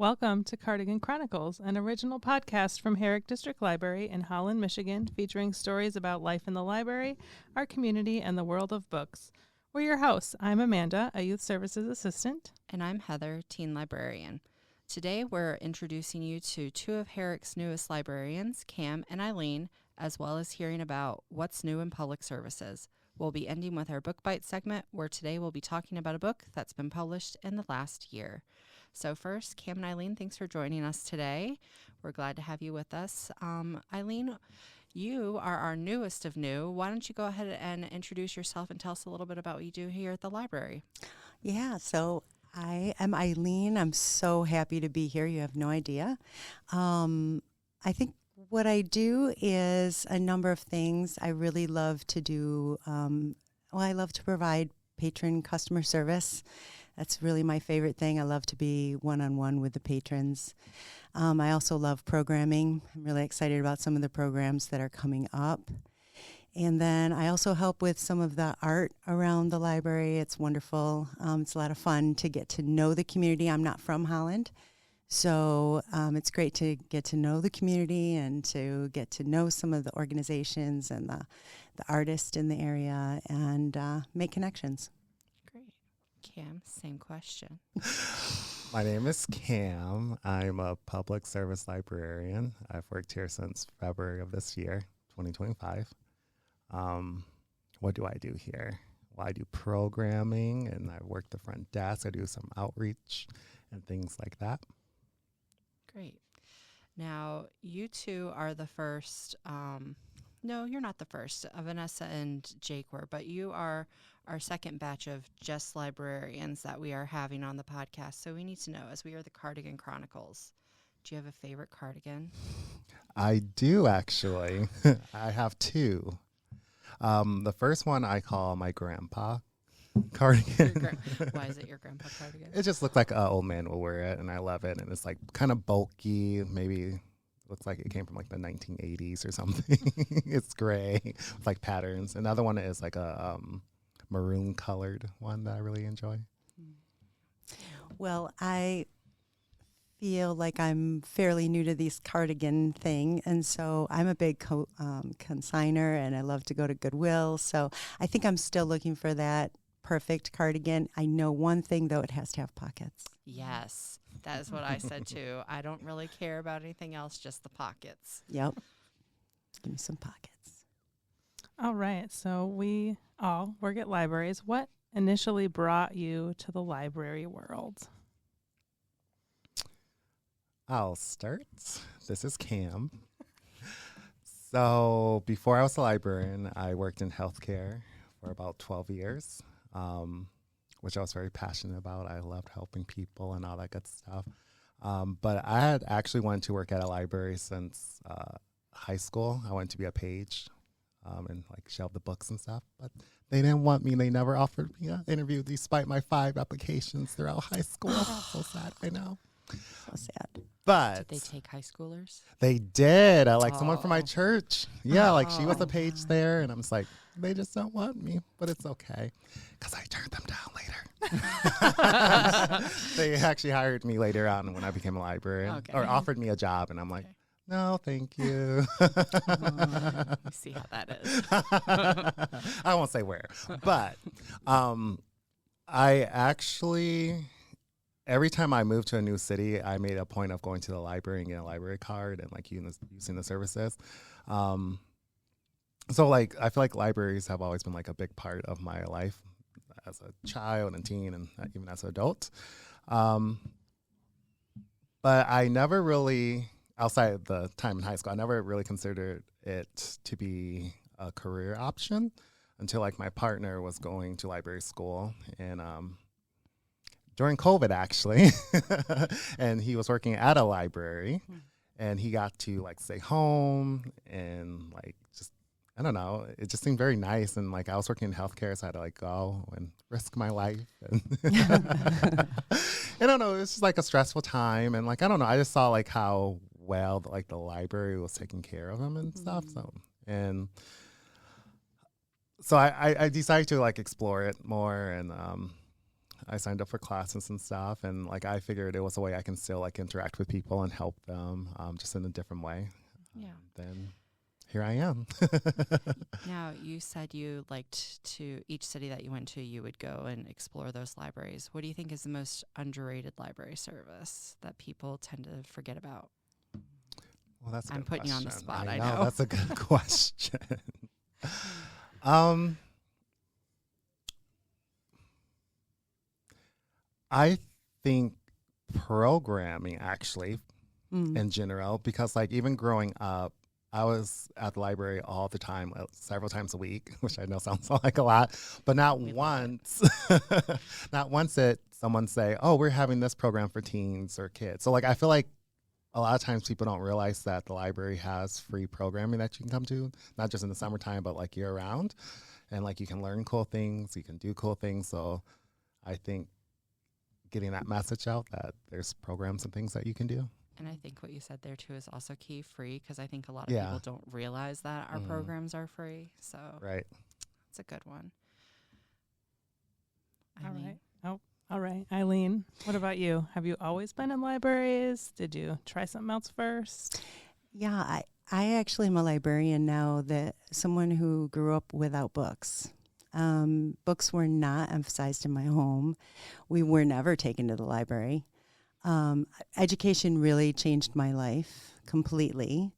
Welcome to Cardigan Chronicles, an original podcast from Herrick District Library in Holland, Michigan, featuring stories about life in the library, our community, and the world of books. We're your hosts. I'm Amanda, a youth services assistant. And I'm Heather, teen librarian. Today we're introducing you to two of Herrick's newest librarians, Cam and Eileen, as well as hearing about what's new in public services. We'll be ending with our Book Bite segment, where today we'll be talking about a book that's been published in the last year. So first, Cam and Eileen, thanks for joining us today. We're glad to have you with us. Eileen, you are our newest of new. Why don't you go ahead and introduce yourself and tell us a little bit about what you do here at the library? Yeah, so I am Eileen. I'm so happy to be here. You have no idea. I think what I do is a number of things. I really love to do, I love to provide patron customer service. That's really my favorite thing. I love to be one-on-one with the patrons. I also love programming. I'm really excited about some of the programs that are coming up. And then I also help with some of the art around the library. It's wonderful. It's a lot of fun to get to know the community. I'm not from Holland, so it's great to get to know the community and to get to know some of the organizations and the artists in the area and make connections. Cam, same question. My name is Cam. I'm a public service librarian. I've worked here since February of this year, 2025. What do I do here? Well, I do programming, and I work the front desk. I do some outreach and things like that. Great. Now, you two are the first. No, you're not the first. Vanessa and Jake were, but you are our second batch of just librarians that we are having on the podcast. So we need to know, as we are the Cardigan Chronicles, do you have a favorite cardigan? I do, actually. I have two. The first one I call my grandpa cardigan. Why is it your grandpa cardigan? It just looks like an old man will wear it, and I love it. And it's like kind of bulky, maybe looks like it came from like the 1980s or something. It's gray with like patterns. Another one is like a maroon colored one that I really enjoy. Well, I feel like I'm fairly new to this cardigan thing, and so I'm a big consigner, and I love to go to Goodwill. So I think I'm still looking for that perfect cardigan. I know one thing, though, it has to have pockets. Yes, that is what I said too. I don't really care about anything else, just the pockets. Yep. Give me some pockets. All right, so we all work at libraries. What initially brought you to the library world? I'll start. This is Cam. So before I was a librarian, I worked in healthcare for about 12 years, which I was very passionate about. I loved helping people and all that good stuff. But I had actually wanted to work at a library since high school. I wanted to be a page and like shelve the books and stuff. But they didn't want me. They never offered me an interview despite my 5 applications throughout high school. So sad, I know. So sad. But did they take high schoolers? They did. Someone from my church. Yeah, like she was a page there, and I'm just like, they just don't want me, but it's okay because I turned them down later. They actually hired me later on when I became a librarian, or offered me a job, and I'm like, no, thank you. You see how that is. I won't say where, but I actually. Every time I moved to a new city, I made a point of going to the library and getting a library card and like using the services. So like I feel like libraries have always been like a big part of my life as a child and teen and even as an adult. But I never really, outside of the time in high school, I never really considered it to be a career option until like my partner was going to library school and during COVID, actually, and he was working at a library, and he got to like stay home and like just I don't know, it just seemed very nice. And like I was working in healthcare, so I had to like go and risk my life. And I don't know, it was just like a stressful time, and like I don't know, I just saw like how well like the library was taking care of him and stuff. So I decided to like explore it more and I signed up for classes and stuff, and like I figured it was a way I can still like interact with people and help them just in a different way. Yeah. Then here I am. Now, you said you liked to, each city that you went to, you would go and explore those libraries. What do you think is the most underrated library service that people tend to forget about? Well, that's a I'm good putting you on the question. spot, I know. That's a good question. I think programming actually in general, because like even growing up, I was at the library all the time, several times a week, which I know sounds like a lot, but not once, not once did someone say, oh, we're having this program for teens or kids. So like, I feel like a lot of times people don't realize that the library has free programming that you can come to, not just in the summertime, but like year round. And like, you can learn cool things, you can do cool things. So I think getting that message out that there's programs and things that you can do. And I think what you said there too is also key, free, because I think a lot of people don't realize that our programs are free. So right, it's a good one. All Eileen? right. Oh, all right. Eileen, what about you? Have you always been in libraries? Did you try something else first? Yeah, I actually am a librarian now, that someone who grew up without books. Books were not emphasized in my home. We were never taken to the library. Education really changed my life completely.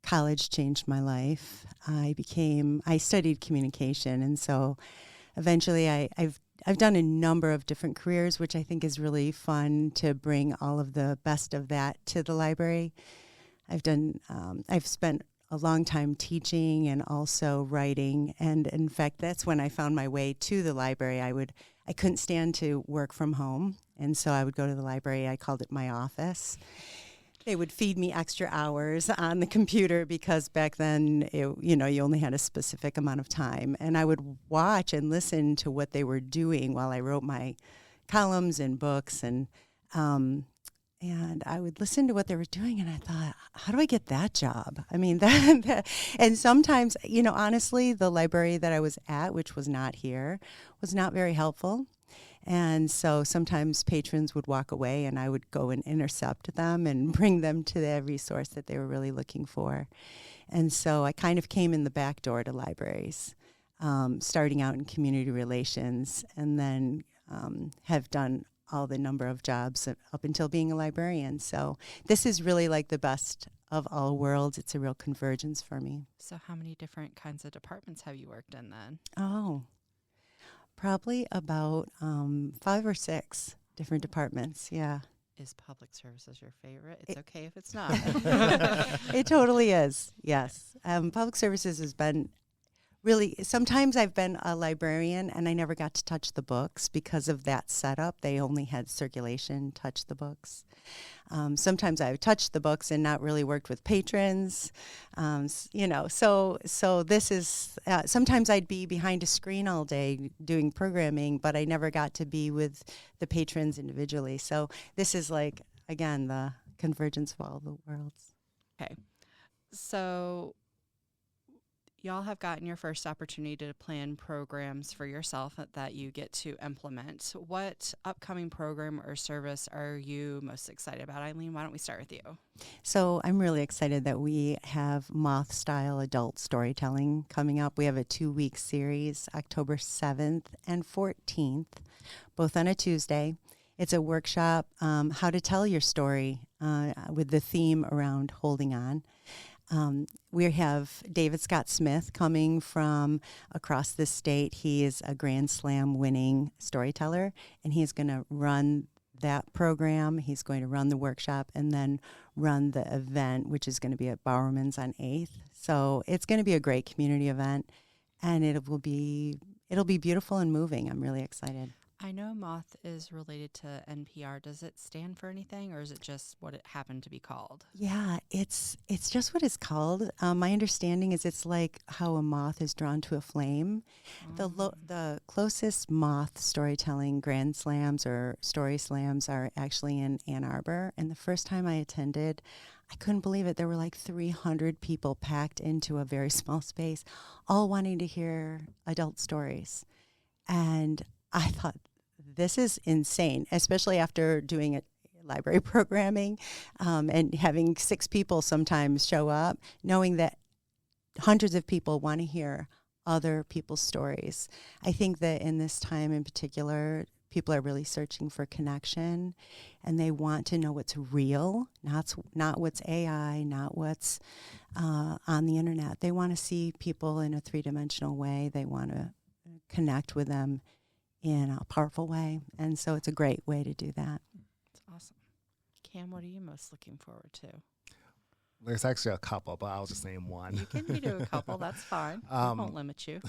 College changed my life. I studied communication, and so eventually I've done a number of different careers, which I think is really fun to bring all of the best of that to the library. I've spent a long time teaching and also writing, and in fact, that's when I found my way to the library. I couldn't stand to work from home, and so I would go to the library. I called it my office. They would feed me extra hours on the computer because back then, you only had a specific amount of time, and I would watch and listen to what they were doing while I wrote my columns and books, and I would listen to what they were doing, and I thought, how do I get that job? I mean, and sometimes, honestly, the library that I was at, which was not here, was not very helpful. And so sometimes patrons would walk away, and I would go and intercept them and bring them to the resource that they were really looking for. And so I kind of came in the back door to libraries, starting out in community relations, and then have done all the number of jobs up until being a librarian. So this is really like the best of all worlds. It's a real convergence for me. So how many different kinds of departments have you worked in then? Oh, probably about 5 or 6 different departments. Yeah. Is public services your favorite? It's okay if it's not. It totally is. Yes. Public services has been really, sometimes I've been a librarian and I never got to touch the books because of that setup. They only had circulation, touch the books. Sometimes I've touched the books and not really worked with patrons. So this is, sometimes I'd be behind a screen all day doing programming, but I never got to be with the patrons individually. So this is like, again, the convergence of all the worlds. Okay. So y'all have gotten your first opportunity to plan programs for yourself that you get to implement. What upcoming program or service are you most excited about? Eileen, why don't we start with you? So I'm really excited that we have Moth-style adult storytelling coming up. We have a 2-week series, October 7th and 14th, both on a Tuesday. It's a workshop, how to tell your story with the theme around holding on. We have David Scott Smith coming from across the state. He is a Grand Slam winning storyteller, and he's going to run that program. He's going to run the workshop and then run the event, which is going to be at Bowerman's on 8th. So it's going to be a great community event, and it'll be beautiful and moving. I'm really excited. I know Moth is related to NPR. Does it stand for anything, or is it just what it happened to be called? Yeah, it's just what it's called. My understanding is it's like how a moth is drawn to a flame. The closest moth storytelling grand slams or story slams are actually in Ann Arbor. And the first time I attended, I couldn't believe it. There were like 300 people packed into a very small space, all wanting to hear adult stories. And I thought, this is insane, especially after doing it library programming and having 6 people sometimes show up, knowing that hundreds of people want to hear other people's stories. I think that in this time in particular, people are really searching for connection, and they want to know what's real, not what's AI, not what's on the internet. They want to see people in a 3-dimensional way. They want to connect with them in a powerful way, and so it's a great way to do that. It's awesome. Cam, what are you most looking forward to? There's actually a couple, but I'll just name one. You can do a couple. That's fine. I won't limit you.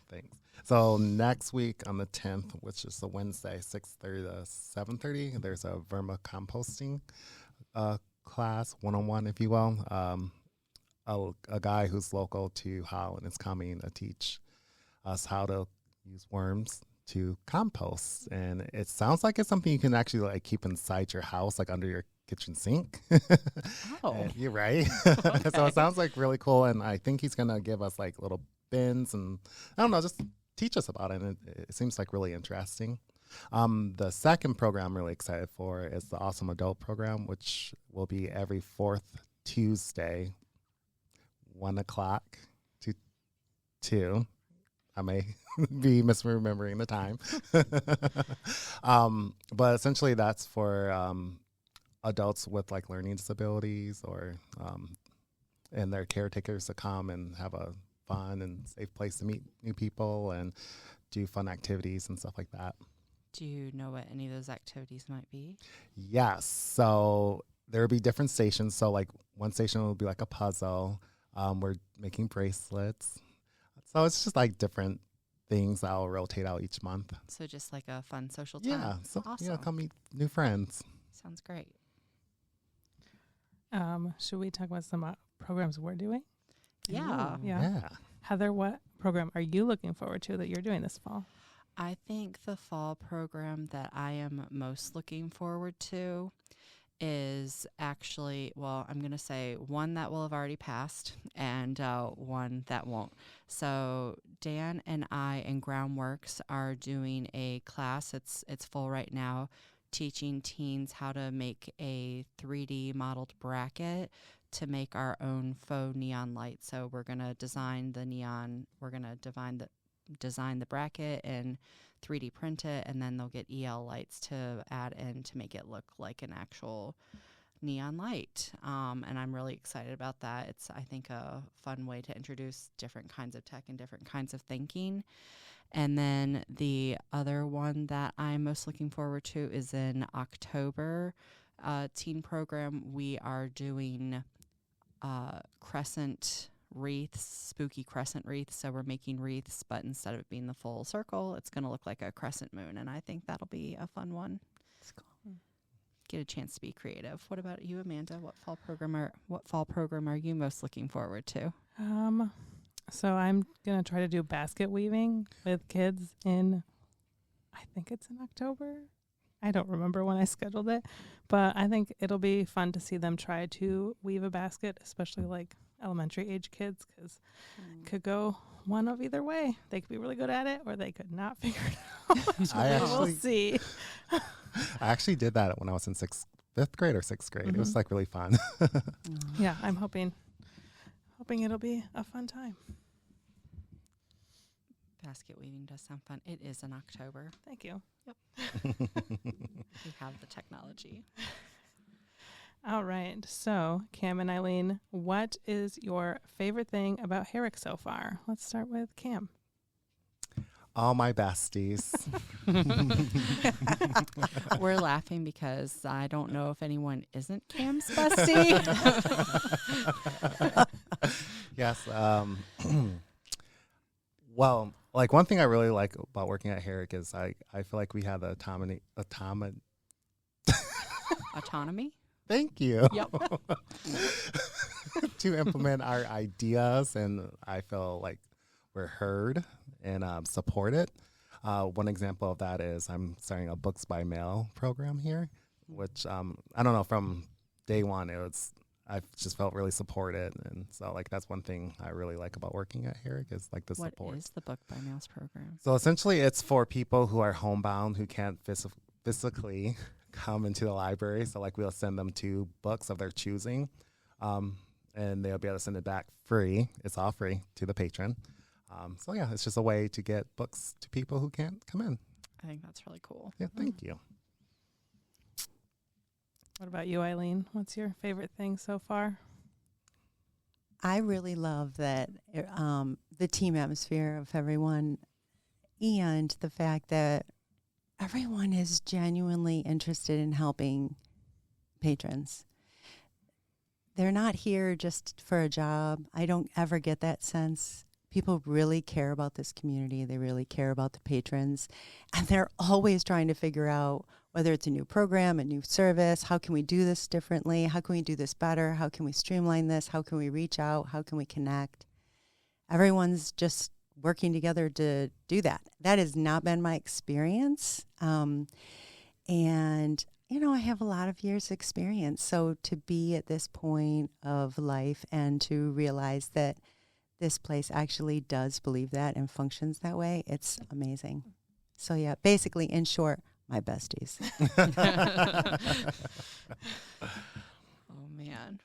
Thanks. So next week on the 10th, which is the Wednesday, 6:30 to 7:30, there's a vermicomposting class, one-on-one, if you will. A guy who's local to Holland is coming to teach us how to use worms to compost. And it sounds like it's something you can actually like keep inside your house, like under your kitchen sink. Oh, you're right. Okay. So it sounds like really cool. And I think he's going to give us like little bins and I don't know, just teach us about it. And it seems like really interesting. The second program I'm really excited for is the Awesome Adult program, which will be every 4th Tuesday, 1 o'clock to 2. I may be misremembering the time. But essentially that's for adults with like learning disabilities or and their caretakers to come and have a fun and safe place to meet new people and do fun activities and stuff like that. do you know what any of those activities might be? Yes. So there will be different stations. So like one station will be like a puzzle. We're making bracelets. So it's just like different things that will rotate out each month. So just like a fun social time. Yeah. So, Awesome. come meet new friends. Sounds great. Should we talk about some programs we're doing? Yeah. Yeah. Heather, what program are you looking forward to that you're doing this fall? I think the fall program that I am most looking forward to is actually, well, I'm going to say one that will have already passed and one that won't. So Dan and I in Groundworks are doing a class. It's full right now, teaching teens how to make a 3D modeled bracket to make our own faux neon light. So we're going to design the neon. We're going to design the bracket and 3D print it, and then they'll get EL lights to add in to make it look like an actual neon light. And I'm really excited about that. It's, I think, a fun way to introduce different kinds of tech and different kinds of thinking. And then the other one that I'm most looking forward to is in October, teen program. We are doing crescent wreaths, spooky crescent wreaths. So we're making wreaths, but instead of it being the full circle, it's going to look like a crescent moon. And I think that'll be a fun one. That's cool. Get a chance to be creative. What about you, Amanda? What fall program are you most looking forward to? So I'm going to try to do basket weaving with kids in, I think it's in October. I don't remember when I scheduled it, but I think it'll be fun to see them try to weave a basket, especially like elementary age kids, because it could go one of either way. They could be really good at it or they could not figure it out. We'll see. I actually did that when I was in 5th grade or 6th grade. It was like really fun. Yeah, I'm hoping it'll be a fun time. Basket weaving does sound fun. It is in October. Thank you. Yep. We have the technology. All right. So, Cam and Eileen, what is your favorite thing about Herrick so far? Let's start with Cam. All my besties. We're laughing because I don't know if anyone isn't Cam's bestie. Yes. Well, like one thing I really like about working at Herrick is I feel like we have the Autonomy? Thank you. Yep. To implement our ideas, and I feel like we're heard and supported. One example of that is I'm starting a books by mail program here, which I don't know, from day one it was I just felt really supported. And so like that's one thing I really like about working at Herrick is like the support. What is the Book by Mails program? So essentially it's for people who are homebound who can't physically come into the library. So like we'll send them 2 books of their choosing, and they'll be able to send it back free. It's all free to the patron. So yeah, it's just a way to get books to people who can't come in. I think that's really cool. Yeah, thank you. What about you, Eileen? What's your favorite thing so far? I really love that the team atmosphere of everyone and the fact that everyone is genuinely interested in helping patrons. They're not here just for a job. I don't ever get that sense. People really care about this community. They really care about the patrons. And they're always trying to figure out whether it's a new program, a new service, how can we do this differently? How can we do this better? How can we streamline this? How can we reach out? How can we connect? Everyone's just working together to do that. That has not been my experience. And, you know, I have a lot of years experience. So to be at this point of life and to realize that this place actually does believe that and functions that way, it's amazing. So yeah, basically, in short, my besties. Oh, man.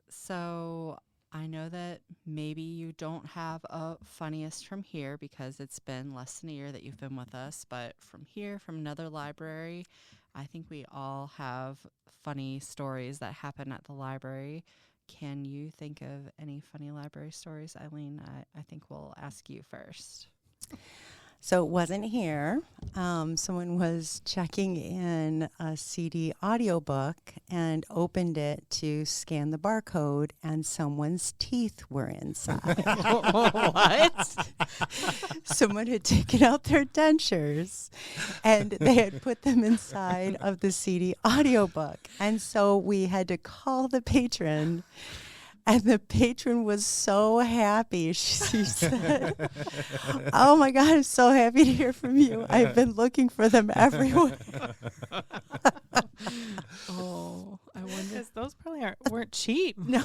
So I know that maybe you don't have a funniest from here because it's been less than a year that you've been with us, but from here, from another library, I think we all have funny stories that happen at the library. Can you think of any funny library stories, Eileen? I think we'll ask you first. So it wasn't here. Someone was checking in a CD audiobook and opened it to scan the barcode, and someone's teeth were inside. What? Someone had taken out their dentures, and they had put them inside of the CD audiobook. And so we had to call the patron. And the patron was so happy. She said, "Oh my God, I'm so happy to hear from you. I've been looking for them everywhere." Oh, I wonder. Because those probably weren't cheap. No.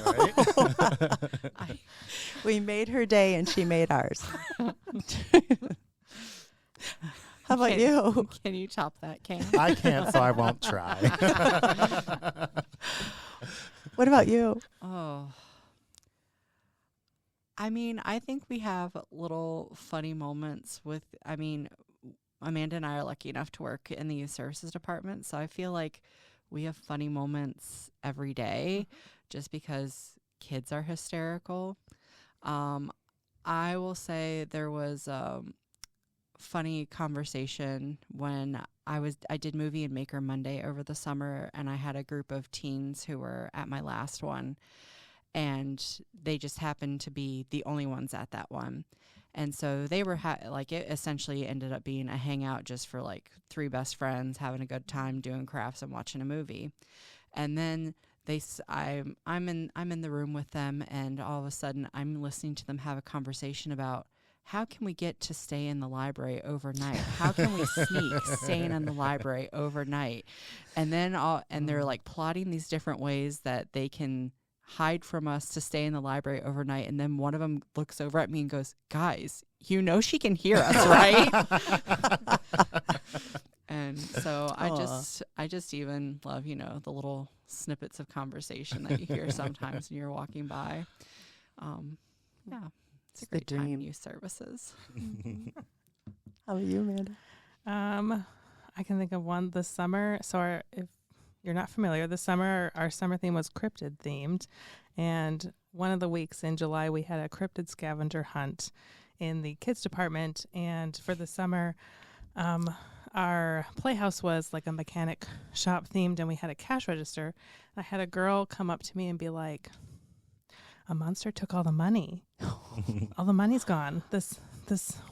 We made her day and she made ours. How about you? Can you top that, Cam? I can't, so I won't try. What about you? Oh. I mean, I think we have little funny moments with, Amanda and I are lucky enough to work in the youth services department, so I feel like we have funny moments every day just because kids are hysterical. I will say there was a funny conversation when I did Movie and Maker Monday over the summer, and I had a group of teens who were at my last one. And they just happened to be the only ones at that one. And so they were it essentially ended up being a hangout just for like 3 best friends having a good time doing crafts and watching a movie. And then I'm in the room with them, and all of a sudden I'm listening to them have a conversation about how can we get to stay in the library overnight? How can we sneak staying in the library overnight? And then they're like plotting these different ways that they can hide from us to stay in the library overnight. And then one of them looks over at me and goes, "Guys, you know she can hear us, right?" And so I just even love, the little snippets of conversation that you hear sometimes when you're walking by. Yeah, it's a great time in youth services. How about you, Amanda? I can think of one this summer. So if you're not familiar, this summer, our summer theme was cryptid themed. And one of the weeks in July, we had a cryptid scavenger hunt in the kids department. And for the summer, our playhouse was like a mechanic shop themed, and we had a cash register. And I had a girl come up to me and be like, "A monster took all the money. All the money's gone. This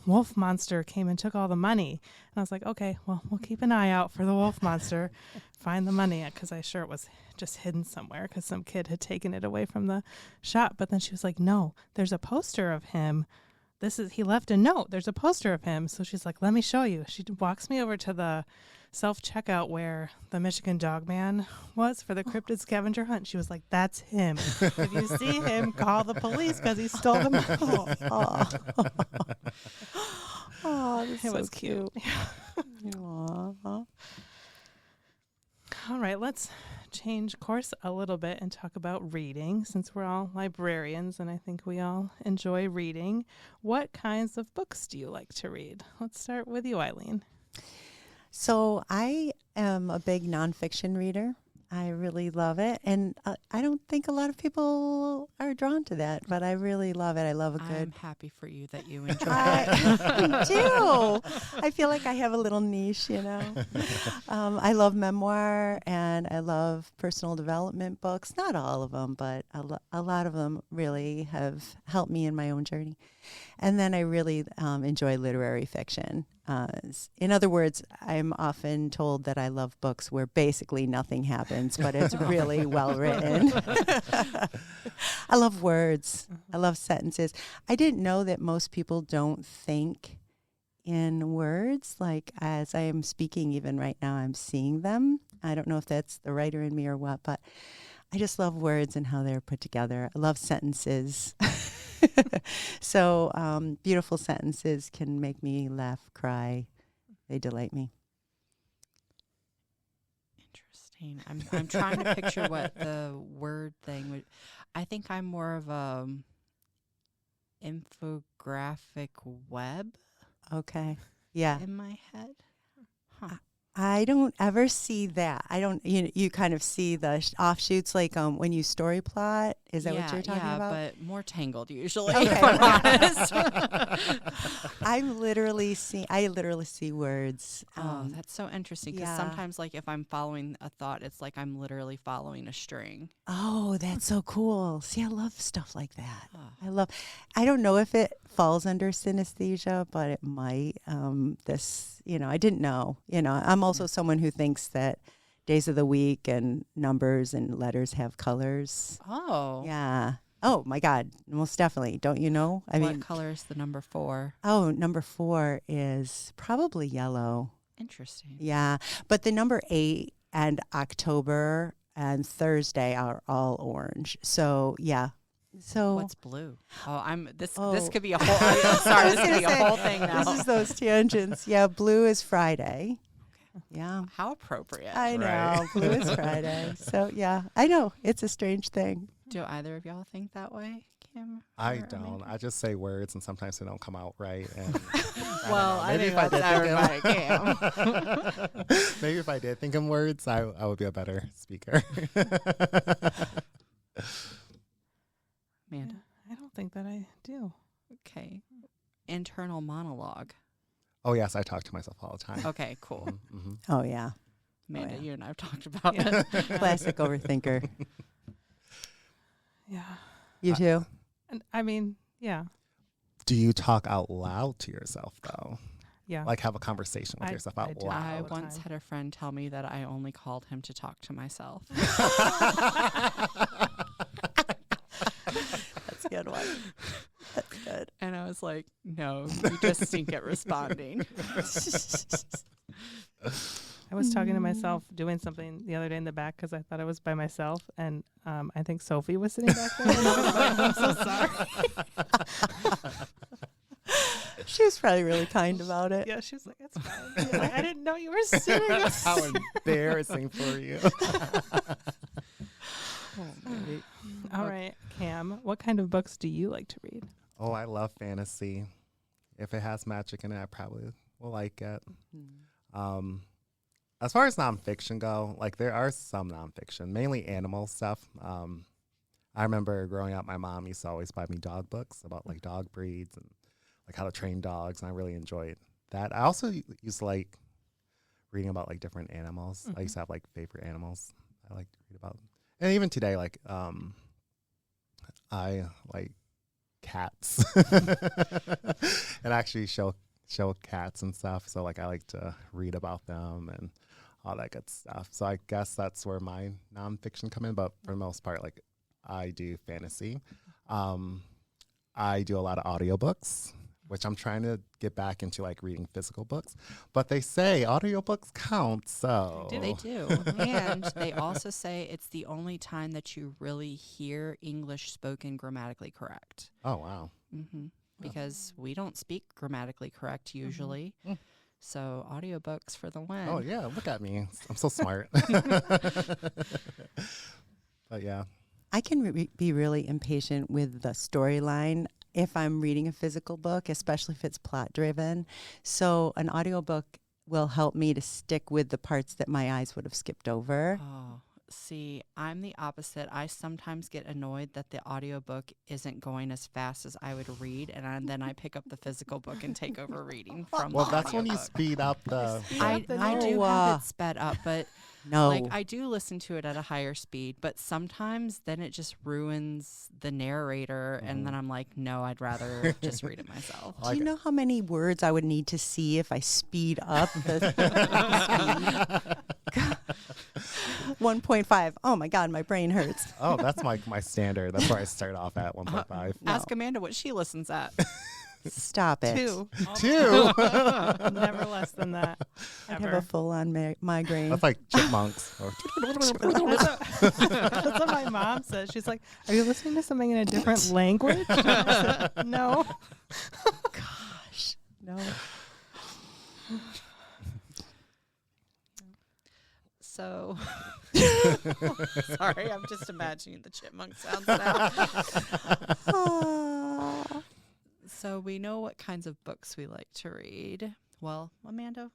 wolf monster came and took all the money." And I was like, "Okay, well, we'll keep an eye out for the wolf monster, find the money," because I sure it was just hidden somewhere because some kid had taken it away from the shop. But then she was like, "No, there's a poster of him. He left a note. There's a poster of him." So she's like, "Let me show you." She walks me over to the self-checkout where the Michigan dog man was for the cryptid scavenger hunt. She was like, that's him. If you see him, call the police because he stole the mail. Oh, that's It so was cute. Aw. All right, let's change course a little bit and talk about reading, since we're all librarians and I think we all enjoy reading. What kinds of books do you like to read? Let's start with you, Eileen. So I am a big nonfiction reader. I really love it. And I don't think a lot of people are drawn to that, but I really love it. I love a good... I'm happy for you that you enjoy it. I do. I feel like I have a little niche, you know. I love memoir and I love personal development books. Not all of them, but a lot of them really have helped me in my own journey. And then I really enjoy literary fiction. In other words, I'm often told that I love books where basically nothing happens, but it's really well written. I love words. I love sentences. I didn't know that most people don't think in words. Like as I am speaking even right now, I'm seeing them. I don't know if that's the writer in me or what, but I just love words and how they're put together. I love sentences. So beautiful sentences can make me laugh, cry. They delight me. Interesting. I'm trying to picture what the word thing would. I think I'm more of a infographic web. Okay. Yeah. In my head. Huh. I don't ever see that. I don't. You kind of see the offshoots like when you story plot. Is that what you're talking about? Yeah, but more tangled usually. Okay. If I'm honest. I literally see words. That's so interesting because sometimes, like, if I'm following a thought, it's like I'm literally following a string. Oh, that's so cool. See, I love stuff like that. I don't know if it falls under synesthesia, but it might. I didn't know. I'm also someone who thinks that days of the week and numbers and letters have colors. Oh. Yeah. Oh, my God. Most definitely. Don't you know? What color is the number 4? Oh, number 4 is probably yellow. Interesting. Yeah. But the number 8 and October and Thursday are all orange. So, yeah. So what's blue? This could be a whole. I'm sorry, this could be a whole thing now. This is those tangents. Yeah, blue is Friday. Okay. Yeah. How appropriate. I know. Right. Blue is Friday. So yeah, I know it's a strange thing. Do either of y'all think that way, Kim? I don't. I just say words and sometimes they don't come out right. And well, I think that's everybody, Kim. Maybe if I did think in words, I would be a better speaker. Amanda? I don't think that I do. Okay. Internal monologue. Oh, yes, I talk to myself all the time. Okay, cool. Mm-hmm. Oh yeah, Amanda, yeah. you and I have talked about Yeah. it. classic overthinker. Yeah. You too? And I mean, yeah. Do you talk out loud to yourself, though? Yeah. Like have a conversation with yourself out I do. loud? I all the once time. had a friend tell me that I only called him to talk to myself. That's a good one. That's good. And I was like, no, you just stink at responding. I was talking to myself doing something the other day in the back because I thought I was by myself, and I think Sophie was sitting back there. And I was like, I'm so sorry. She was probably really kind about it. Yeah, she was like, "It's fine." Like, I didn't know you were sitting. How embarrassing for you. All right, Cam, what kind of books do you like to read? Oh, I love fantasy. If it has magic in it, I probably will like it. As far as nonfiction go, like there are some nonfiction, mainly animal stuff. I remember growing up, my mom used to always buy me dog books about like dog breeds and like how to train dogs, and I really enjoyed that. I also used to like reading about like different animals. Mm-hmm. I used to have like favorite animals I like to read about. And even today, like I like cats and actually show cats and stuff. So like I like to read about them and all that good stuff. So I guess that's where my nonfiction come in. But for the most part, like I do fantasy. I do a lot of audiobooks. which I'm trying to get back into like reading physical books. But they say audiobooks count, so. They do. And they also say it's the only time that you really hear English spoken grammatically correct. Oh, wow. Mm-hmm. Because we don't speak grammatically correct usually. Mm-hmm. So audiobooks for the win. Oh, yeah. Look at me. I'm so smart. But yeah. I can be really impatient with the storyline if I'm reading a physical book, especially if it's plot driven. So an audiobook will help me to stick with the parts that my eyes would have skipped over. Oh, see, I'm the opposite. I sometimes get annoyed that the audiobook isn't going as fast as I would read, and then I pick up the physical book and take over reading from Well, the that's when you audiobook. speed up the. I do have it sped up, but No. like I do listen to it at a higher speed, but sometimes then it just ruins the narrator, and then I'm like, no, I'd rather just read it myself. Do you know how many words I would need to see if I speed up the 1.5? Oh my God, my brain hurts. Oh, that's my standard. That's where I start off at 1.5. Ask Amanda what she listens at. Stop it. 2. 2. Never less than that. I have Ever. a full-on migraine. That's like chipmunks. Or That's what my mom says. She's like, "Are you listening to something in a different language?" I said, no. Gosh, no. So, sorry, I'm just imagining the chipmunk sounds now. So we know what kinds of books we like to read. Well, Amanda,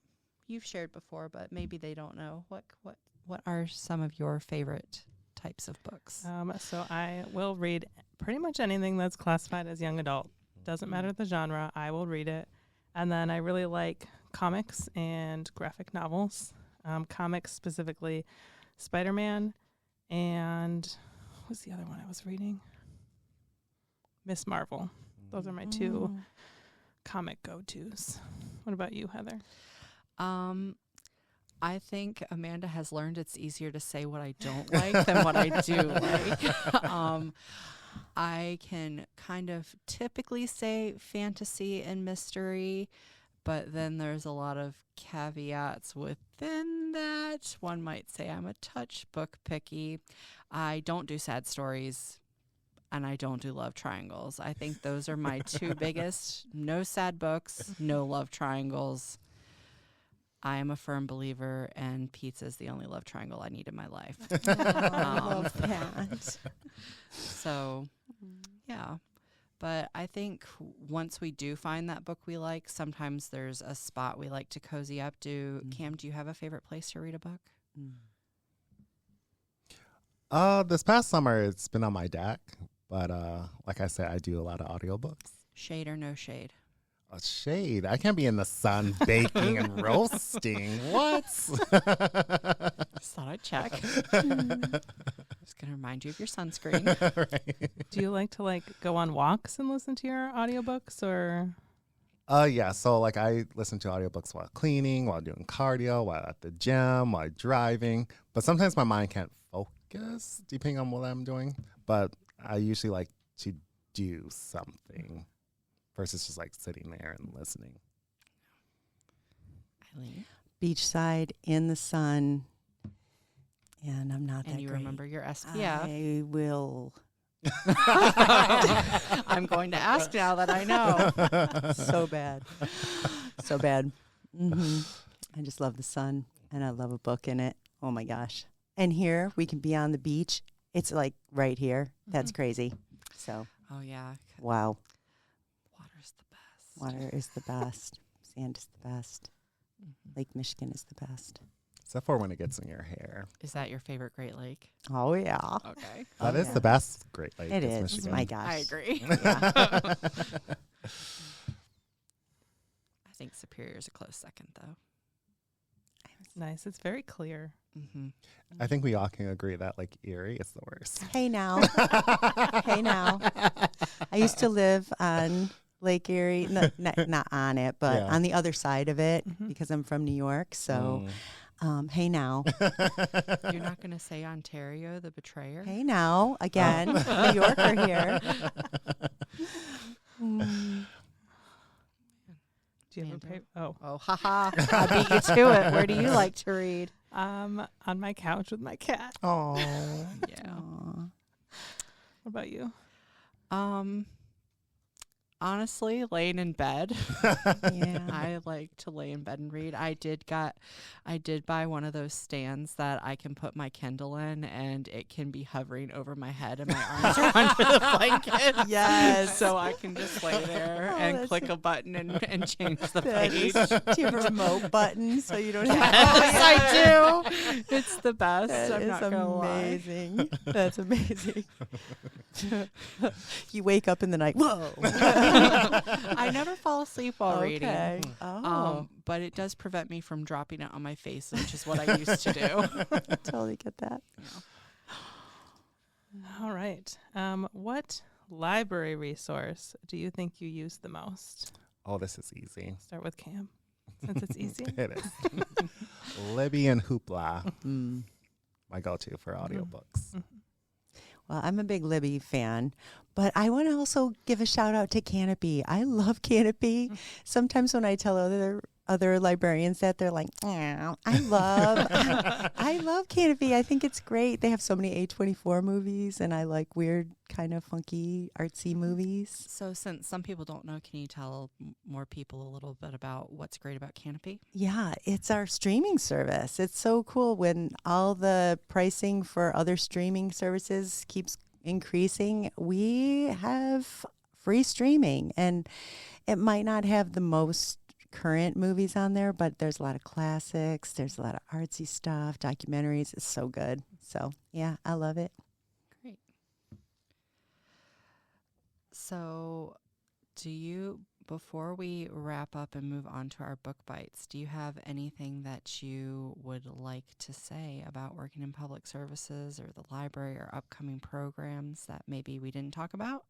you've shared before, but maybe they don't know. What are some of your favorite types of books? So I will read pretty much anything that's classified as young adult. Doesn't matter the genre, I will read it. And then I really like comics and graphic novels. Comics specifically Spider-Man and what was the other one I was reading? Miss Marvel. Those are my 2 comic go-tos. What about you, Heather? I think Amanda has learned it's easier to say what I don't like than what I do like. I can kind of typically say fantasy and mystery, but then there's a lot of caveats within that. One might say I'm a touch book picky. I don't do sad stories, and I don't do love triangles. I think those are my 2 biggest. No sad books, no love triangles. I am a firm believer, and pizza is the only love triangle I need in my life. I love that. So, yeah. But I think once we do find that book we like, sometimes there's a spot we like to cozy up. Cam, do you have a favorite place to read a book? This past summer, it's been on my deck. But like I said, I do a lot of audiobooks. Shade or no shade? Shade. I can't be in the sun baking and roasting. What? Just thought I'd check. Just going to remind you of your sunscreen. Right. Do you like to go on walks and listen to your audiobooks or? Yeah. So like I listen to audiobooks while cleaning, while doing cardio, while at the gym, while driving. But sometimes my mind can't focus depending on what I'm doing. But I usually like to do something versus just like sitting there and listening. Eileen? Beachside in the sun, and I'm not that And you great. remember your SPF. I will. I'm going to ask now that I know. So bad. So bad. I just love the sun, and I love a book in it. Oh, my gosh. And here, we can be on the beach. It's like right here. That's crazy. So, Oh, yeah. wow. Water's the best. Water is the best. Sand is the best. Lake Michigan is the best. Except for when it gets in your hair. Is that your favorite Great Lake? Oh, yeah. Okay. That is yeah. the best Great Lake. It is. Michigan. My gosh. I agree. Yeah. I think Superior's a close second, though. It's nice. It's very clear. Mm-hmm. I think we all can agree that like Erie is the worst. Hey now. Hey now. I used to live on Lake Erie, not on it, but Yeah. on the other side of it because I'm from New York. So, hey now. You're not going to say Ontario, the betrayer? Hey now. Again, New Yorker here. Do you have a paper? Oh. Oh, haha. I beat you to it. Where do you like to read? On my couch with my cat. Oh. Yeah. Aw. What about you? Honestly, laying in bed. Yeah. I like to lay in bed and read. I did buy one of those stands that I can put my Kindle in, and it can be hovering over my head, and my arms are under the blanket. Yes. So I can just lay there and that's click a button and change the That page. is- do you have a remote button so you don't have Yes, I do. It's the best. That I'm is not gonna lie. amazing. That's amazing. You wake up in the night. Whoa. I never fall asleep while reading. Okay. But it does prevent me from dropping it on my face, which is what I used to do. Totally get that. All right. What library resource do you think you use the most? Oh, this is easy. Start with Cam, since it's easy. It is. Libby and Hoopla, Mm. my go-to for audiobooks. Well, I'm a big Libby fan, but I want to also give a shout out to Canopy. I love Canopy. Sometimes when I tell other librarians that, they're like, "Oh, I love Canopy. I think it's great. They have so many A24 movies, and I like weird, kind of funky, artsy movies." So since some people don't know, can you tell more people a little bit about what's great about Canopy? Yeah, it's our streaming service. It's so cool when all the pricing for other streaming services keeps increasing. We have free streaming, and it might not have the most current movies on there, but there's a lot of classics. There's a lot of artsy stuff, documentaries. It's so good. So, yeah, I love it. Great. So before we wrap up and move on to our book bites, do you have anything that you would like to say about working in public services or the library or upcoming programs that maybe we didn't talk about?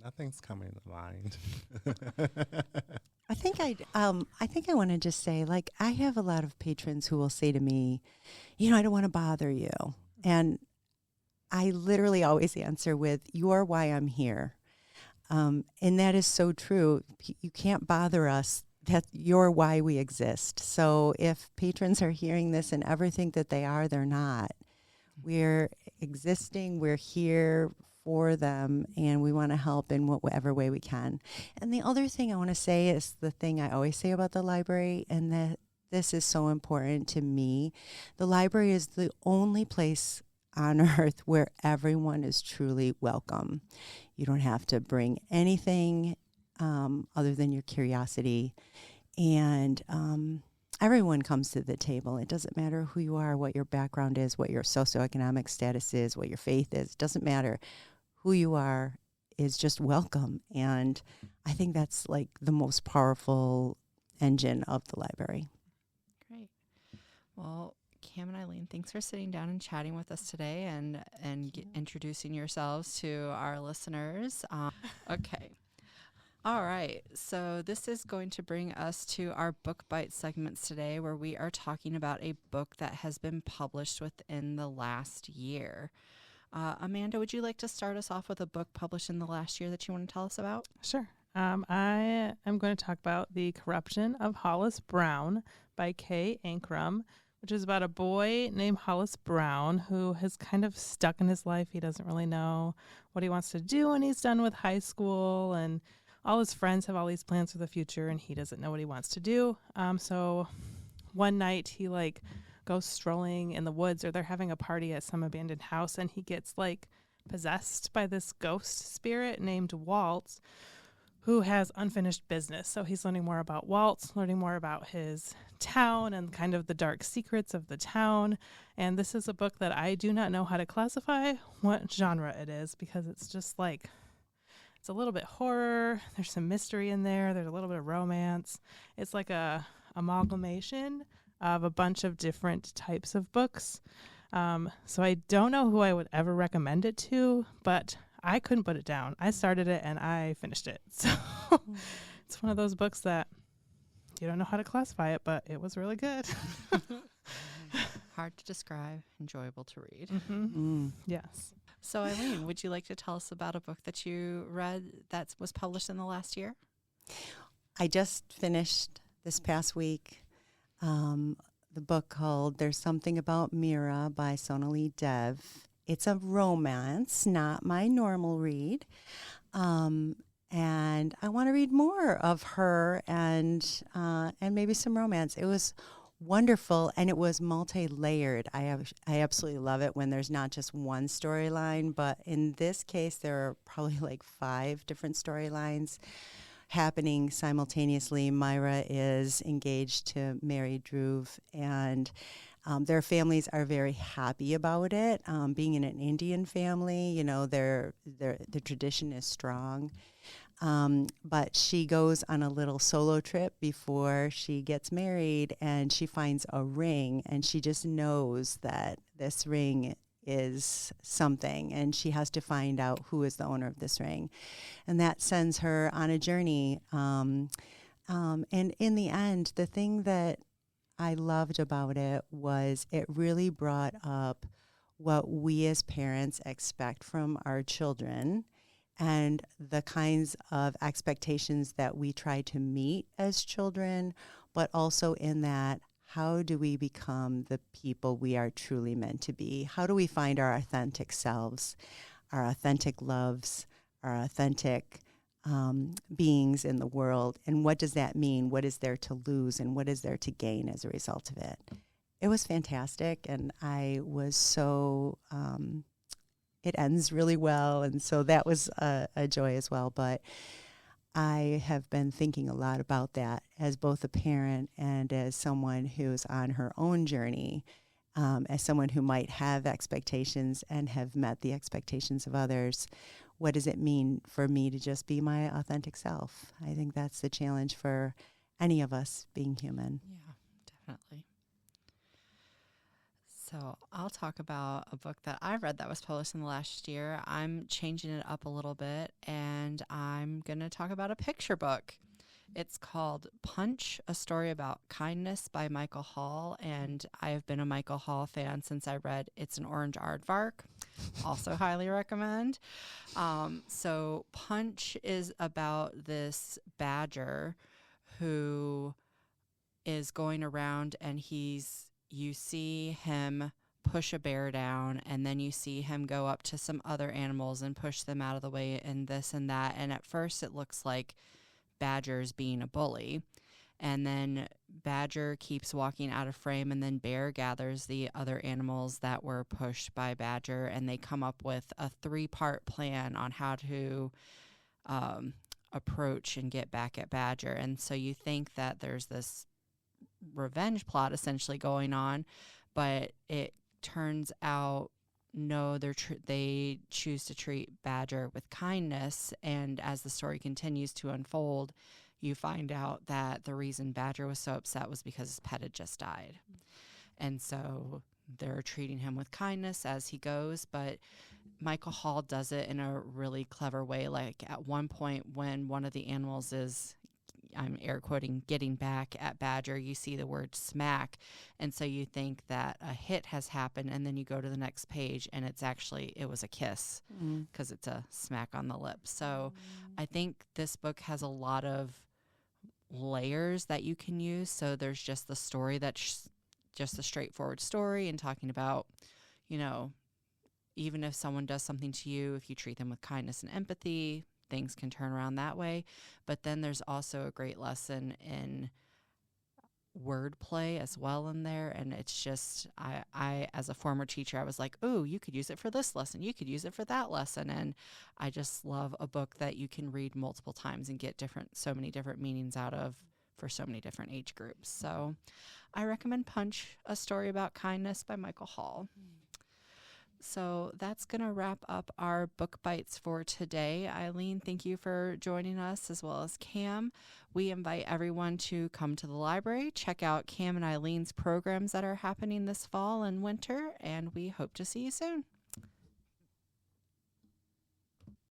Nothing's coming to mind. I think I want to just say, like, I have a lot of patrons who will say to me, I don't want to bother you. And I literally always answer with, "You're why I'm here." And that is so true. You can't bother us. That you're why we exist. So if patrons are hearing this and ever think that they are, they're not. We're existing. We're here for them, and we want to help in whatever way we can. And the other thing I want to say is the thing I always say about the library, and that this is so important to me. The library is the only place on earth where everyone is truly welcome. You don't have to bring anything other than your curiosity, and everyone comes to the table. It doesn't matter who you are, what your background is, what your socioeconomic status is, what your faith is. It doesn't matter. Who you are is just welcome. And I think that's like the most powerful engine of the library. Great. Well, Cam and Eileen, thanks for sitting down and chatting with us today and introducing yourselves to our listeners. Okay. All right. So this is going to bring us to our book bite segments today, where we are talking about a book that has been published within the last year. Amanda, would you like to start us off with a book published in the last year that you want to tell us about? Sure. I am going to talk about The Corruption of Hollis Brown by Kay Ankrum, which is about a boy named Hollis Brown who has kind of stuck in his life. He doesn't really know what he wants to do when he's done with high school, and all his friends have all these plans for the future, and he doesn't know what he wants to do. So one night he goes strolling in the woods, or they're having a party at some abandoned house, and he gets possessed by this ghost spirit named Walt, who has unfinished business. So he's learning more about Walt, learning more about his town and kind of the dark secrets of the town. And this is a book that I do not know how to classify what genre it is, because it's just it's a little bit horror. There's some mystery in there. There's a little bit of romance. It's like a amalgamation of a bunch of different types of books. So I don't know who I would ever recommend it to, but I couldn't put it down. I started it and I finished it. So it's one of those books that you don't know how to classify it, but it was really good. Hard to describe, enjoyable to read. Mm-hmm. Yes. So, Eileen, would you like to tell us about a book that you read that was published in the last year? I just finished this past week the book called There's Something About Mira by Sonali Dev. It's a romance, not my normal read. And I want to read more of her and maybe some romance. It was wonderful, and it was multi-layered. I absolutely love it when there's not just one storyline, but in this case, there are probably like 5 different storylines happening simultaneously. Myra is engaged to marry Dhruv, and their families are very happy about it. Being in an Indian family, you know, the tradition is strong. But she goes on a little solo trip before she gets married, and she finds a ring, and she just knows that this ring is something, and she has to find out who is the owner of this ring. And that sends her on a journey. And in the end, the thing that I loved about it was it really brought up what we as parents expect from our children and the kinds of expectations that we try to meet as children, but also in that, how do we become the people we are truly meant to be? How do we find our authentic selves, our authentic loves, our authentic beings in the world? And what does that mean? What is there to lose and what is there to gain as a result of it? It was fantastic, and I was so... it ends really well, and so that was a joy as well. But I have been thinking a lot about that as both a parent and as someone who's on her own journey, as someone who might have expectations and have met the expectations of others. What does it mean for me to just be my authentic self? I think that's the challenge for any of us being human. Yeah, definitely. So I'll talk about a book that I read that was published in the last year. I'm changing it up a little bit, and I'm going to talk about a picture book. It's called Punch, A Story About Kindness by Michael Hall, and I have been a Michael Hall fan since I read It's an Orange Aardvark. Also highly recommend. So Punch is about this badger who is going around, and you see him push a bear down, and then you see him go up to some other animals and push them out of the way and this and that. And at first it looks like Badger's being a bully. And then Badger keeps walking out of frame, and then Bear gathers the other animals that were pushed by Badger, and they come up with a 3-part plan on how to approach and get back at Badger. And so you think that there's this revenge plot essentially going on, but it turns out no, they choose to treat Badger with kindness. And as the story continues to unfold, you find out that the reason Badger was so upset was because his pet had just died. And so they're treating him with kindness as he goes, but Michael Hall does it in a really clever way. Like at one point when one of the animals is, I'm air quoting, getting back at Badger, you see the word smack. And so you think that a hit has happened, and then you go to the next page and it was a kiss because it's a smack on the lips. So I think this book has a lot of layers that you can use. So there's just the story that's just a straightforward story and talking about, you know, even if someone does something to you, if you treat them with kindness and empathy, things can turn around that way. But then there's also a great lesson in wordplay as well in there. And it's just, I as a former teacher, I was like, oh, you could use it for this lesson. You could use it for that lesson. And I just love a book that you can read multiple times and get so many different meanings out of for so many different age groups. So I recommend Punch, A Story About Kindness by Michael Hall. So that's going to wrap up our book bites for today. Eileen, thank you for joining us, as well as Cam. We invite everyone to come to the library, check out Cam and Eileen's programs that are happening this fall and winter, and we hope to see you soon.